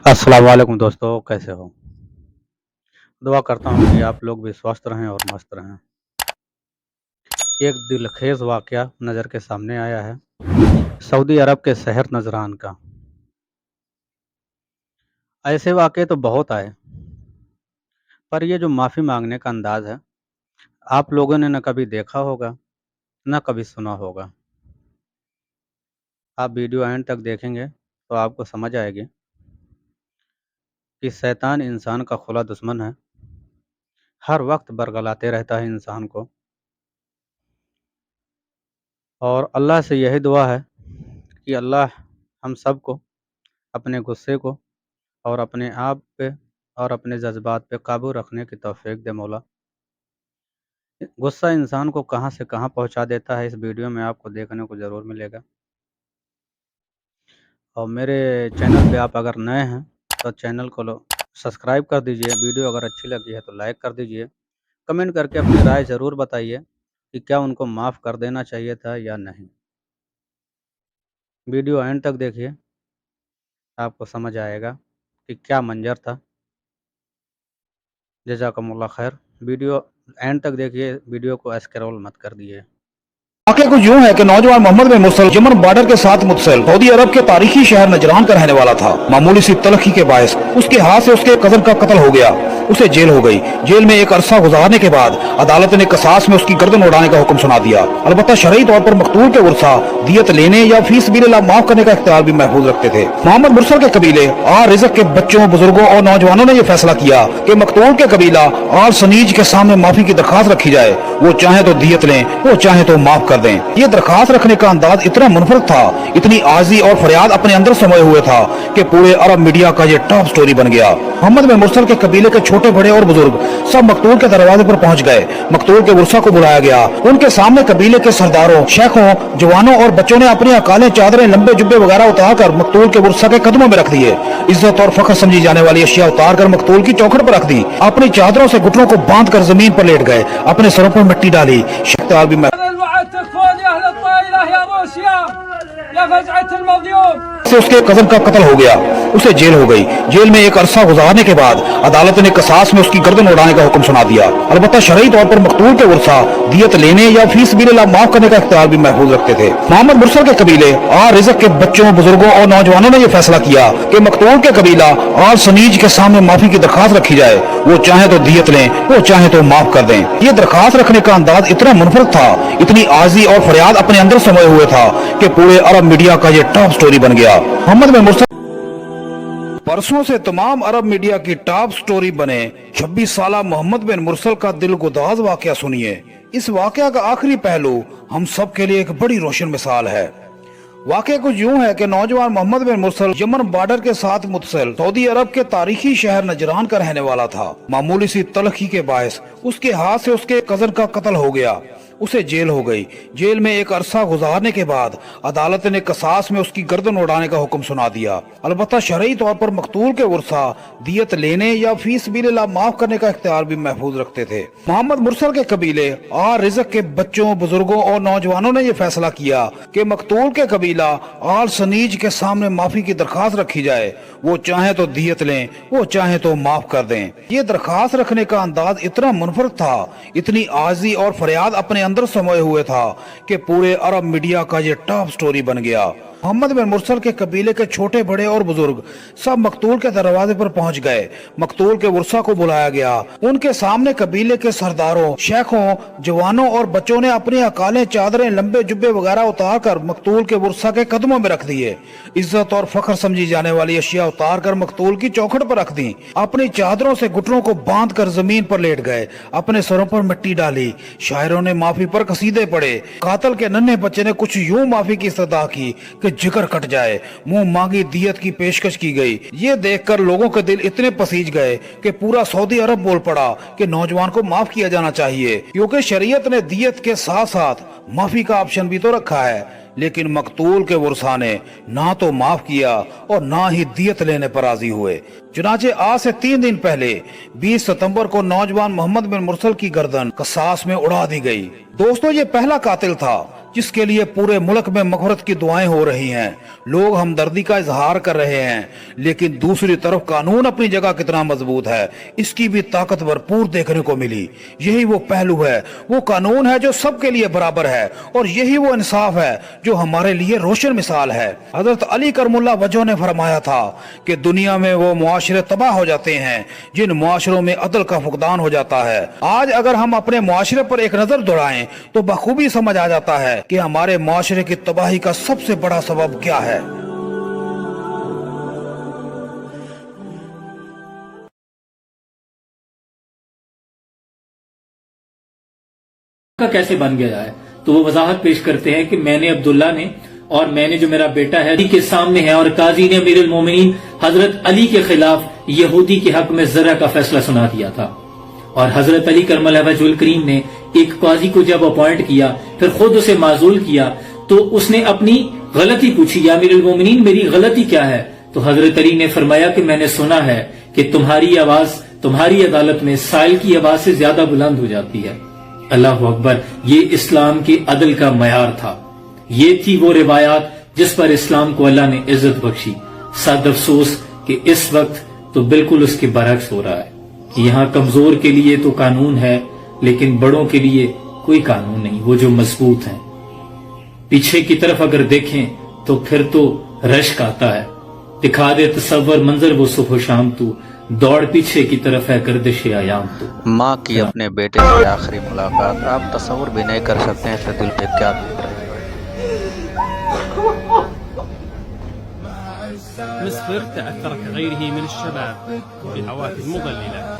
अस्सलाम वालेकुम दोस्तों, कैसे हो? दुआ करता हूँ कि आप लोग भी स्वस्थ रहें और मस्त रहें। एक दिलखेज़ वाक़या नज़र के सामने आया है, सऊदी अरब के शहर नजरान का। ऐसे वाक़ये तो बहुत आए, पर ये जो माफ़ी माँगने का अंदाज़ है, आप लोगों ने न कभी देखा होगा, न कभी सुना होगा। आप वीडियो एंड तक देखेंगे, तो आपको समझ आएगी कि शैतान इंसान का खुला दुश्मन है, हर वक़्त बरगलाते रहता है इंसान को। और अल्लाह से यही दुआ है कि अल्लाह हम सबको अपने गुस्से को और अपने आप पे और अपने जज़्बात पे काबू रखने की तौफ़ीक दे मौला। गुस्सा इंसान को कहाँ से कहाँ पहुँचा देता है, इस वीडियो में आपको देखने को ज़रूर मिलेगा। और मेरे चैनल पे आप अगर नए हैं, तो चैनल को सब्सक्राइब कर दीजिए। वीडियो अगर अच्छी लगी है तो लाइक कर दीजिए। कमेंट करके अपनी राय ज़रूर बताइए कि क्या उनको माफ़ कर देना चाहिए था या नहीं। वीडियो एंड तक देखिए, आपको समझ आएगा कि क्या मंज़र था। जज़ाकमुल्लाह खैर। वीडियो एंड तक देखिए, वीडियो को स्क्रॉल मत कर दिए। वाक़या कुछ यूं है कि नौजवान मोहम्मद बिन मुरसल यमन बॉर्डर के साथ मुत्तसिल सऊदी अरब के तारीखी शहर नजरान का रहने वाला था। मामूली सी तलखी के बायस उसके हाथ से उसके कज़न का कत्ल हो गया। उसे जेल हो गई। जेल में एक अरसा गुजारने के बाद अदालत ने क़सास में उसकी गर्दन उड़ाने का हुक्म सुना दिया। अलबत्ता शरई तौर पर मकतूल के वर्सा दियत लेने या फी सबीलिल्लाह माफ करने का इख्तियार भी महफूज रखते थे। मोहम्मद मुरसल के कबीले आल रिज़्क़ के बच्चों, बुजुर्गों और नौजवानों ने यह फैसला किया कि मकतूल के कबीला आल सनीज के सामने माफी की दरखास्त रखी जाए। वो चाहे तो दियत लें, वो चाहे तो माफ कर दें। ये दरखास्त रखने का अंदाज इतना मुनफरद था, इतनी आजी और फरियाद अपने अंदर समाये हुए था कि पूरे अरब मीडिया का ये टॉप स्टोरी बन गया। मोहम्मद बिन मुरसल के कबीले के छोटे बड़े और बुजुर्ग सब मकतूल के दरवाजे पर पहुंच गए। मकतूल के वर्सा को बुलाया गया। उनके सामने कबीले के सरदारों, शेखों, जवानों और बच्चों ने अपनी अकालें, चादरें, लंबे जुब्बे वगैरह उतार कर मकतूल के वर्सा के कदमों में रख दिए। इज्जत और फख्र समझी जाने वाली अशिया उतार कर मकतूल की चौखट पर रख दी। अपनी चादरों से घुटनों को बांध कर जमीन पर लेट गए। अपने सरों पर मिट्टी डाली। से उसके कज़न का कत्ल हो गया। उसे जेल हो गई। जेल में एक अरसा गुजारने के बाद अदालत ने क़सास में उसकी गर्दन उड़ाने का हुक्म सुना दिया। अलबत्ता शरई तौर पर मकतूल के वर्सा दियत लेने या फी सबीलिल्लाह माफ करने का इख्तियार भी महफूज रखते थे। मोहम्मद मुरसल के कबीले आल रिज़्क़ के बच्चों, बुजुर्गों और नौजवानों ने यह फैसला किया कि मकतूल के कबीला आल सनीज के सामने माफी की दरखास्त रखी जाए। वो चाहे तो दियत लें, वो चाहे तो माफ कर दें। ये दरखास्त रखने का अंदाज इतना मुनफरद था, इतनी आजी और फरियाद अपने अंदर समाये हुए था कि पूरे अरब मीडिया का ये टॉप स्टोरी बन गया। मोहम्मद बिन मुरसल परसों से तमाम अरब मीडिया की टॉप स्टोरी बने 26 साला मोहम्मद बिन मुरसल का दिलगुदाज वाकया सुनिए। इस वाकया का आखिरी पहलू हम सब के लिए एक बड़ी रोशन मिसाल है। वाकया कुछ यूं है कि नौजवान मोहम्मद बिन मुरसल यमन बॉर्डर के साथ मुत्तसिल सऊदी अरब के तारीखी शहर नजरान का रहने वाला था। मामूली सी तलखी के बायस उसके हाथ से उसके कज़न का कत्ल हो गया। उसे जेल हो गई। जेल में एक अरसा गुजारने के बाद अदालत ने क़सास में उसकी गर्दन उड़ाने का हुक्म सुना दिया। अलबत्ता शरई तौर पर मकतूल के वर्सा दियत लेने या फी सबीलिल्लाह माफ करने का इख्तियार भी महफूज रखते थे। मोहम्मद मुरसल के कबीले आल रिज़्क़ के बच्चों, बुजुर्गों और नौजवानों ने यह फैसला किया कि मकतूल के कबीला आल सनीज के सामने माफी की दरखास्त रखी जाए। वो चाहे तो दियत लें, वो चाहे तो माफ कर दें। ये दरखास्त रखने का अंदाज इतना मुनफरद था, इतनी आजी और फरियाद अपने अंदर समाये हुए था कि पूरे अरब मीडिया का ये टॉप स्टोरी बन गया। मोहम्मद बिन मुरसल के कबीले के छोटे बड़े और बुजुर्ग सब मकतूल के दरवाजे पर पहुंच गए। मकतूल के वर्सा को बुलाया गया। उनके सामने कबीले के सरदारों, शेखों, जवानों और बच्चों ने अपनी अकालें, चादरें, लंबे जुब्बे वगैरह उतार कर मकतूल के वर्सा के कदमों में रख दिए। इज्जत और फख्र समझी जाने वाली अशिया उतार कर मकतूल की चौखट पर रख दी। अपनी चादरों से घुटनों को बांध कर जमीन पर लेट गए। अपने सरों पर मिट्टी डाली। शायरों ने माफी पर कसीदे पढ़े। कातल के नन्हे बच्चे ने कुछ यूं माफी की इस्तदा की कि जिगर कट जाए। मुंह मांगी दियत की पेशकश की गई। ये देखकर लोगों के दिल इतने पसीज गए कि पूरा सऊदी अरब बोल पड़ा कि नौजवान को माफ किया जाना चाहिए, क्योंकि शरीयत ने दियत के साथ साथ माफी का ऑप्शन भी तो रखा है। लेकिन मकतूल के वर्सा ने ना तो माफ किया और ना ही दियत लेने पर राजी हुए। चुनाचे आज से 3 दिन पहले 20 सितंबर को नौजवान मोहम्मद बिन मुरसल की गर्दन क़सास में उड़ा दी गई। दोस्तों, ये पहला कातिल था जिसके लिए पूरे मुल्क में मग़फ़िरत की दुआएं हो रही हैं। लोग हमदर्दी का इजहार कर रहे हैं, लेकिन दूसरी तरफ कानून अपनी जगह कितना मजबूत है, इसकी भी ताकत भरपूर देखने को मिली। यही वो पहलू है, वो कानून है जो सबके लिए बराबर है, और यही वो इंसाफ है जो हमारे लिए रोशन मिसाल है। हजरत अली करमुल्लाह वजह ने फरमाया था कि दुनिया में वो मुआशरे तबाह हो जाते हैं जिन मुआशरों में अदल का फुकदान हो जाता है। आज अगर हम अपने मुआशरे पर एक नजर दौड़ाएं तो बखूबी समझ आ जाता है कि हमारे मुआशरे की तबाही का सबसे बड़ा सबब क्या है। का कैसे बन गया है, तो वो वजाहत पेश करते हैं कि मैंने अब्दुल्ला ने और मैंने जो मेरा बेटा है के सामने है, और काजी ने अमीरुल मोमिनीन हजरत अली के खिलाफ यहूदी के हक में ज़रा का फैसला सुना दिया था। और हजरत अली करमल्लाहु वजहुल करीम ने एक काजी को जब अपॉइंट किया, फिर खुद उसे माजूल किया, तो उसने अपनी गलती पूछी, या अमीरुल मोमिनीन मेरी गलती क्या है? तो हजरत अली ने फरमाया कि मैंने सुना है कि तुम्हारी आवाज तुम्हारी अदालत में साइल की आवाज से ज्यादा बुलंद हो जाती है। अल्लाह अकबर। ये इस्लाम के अदल का मयार था। ये थी वो रिवायात जिस पर इस्लाम को अल्लाह ने इज्जत बख्शी। सद अफसोस कि इस वक्त तो बिल्कुल उसके बरक्स हो रहा है कि यहाँ कमजोर के लिए तो कानून है, लेकिन बड़ों के लिए कोई कानून नहीं, वो जो मजबूत हैं। पीछे की तरफ अगर देखें तो फिर तो रश्क आता है। दिखा दे तसव्वुर मंजर वो सुबह शाम, तू दौड़ पीछे की तरफ है गर्दिश आयाम तू। माँ की अपने बेटे से आखिरी मुलाकात, आप तसव्वुर भी नहीं कर सकते हैं इससे दिल पे क्या बीत रही है। مصر تأثر كغيره من الشباب بهواتف مضللة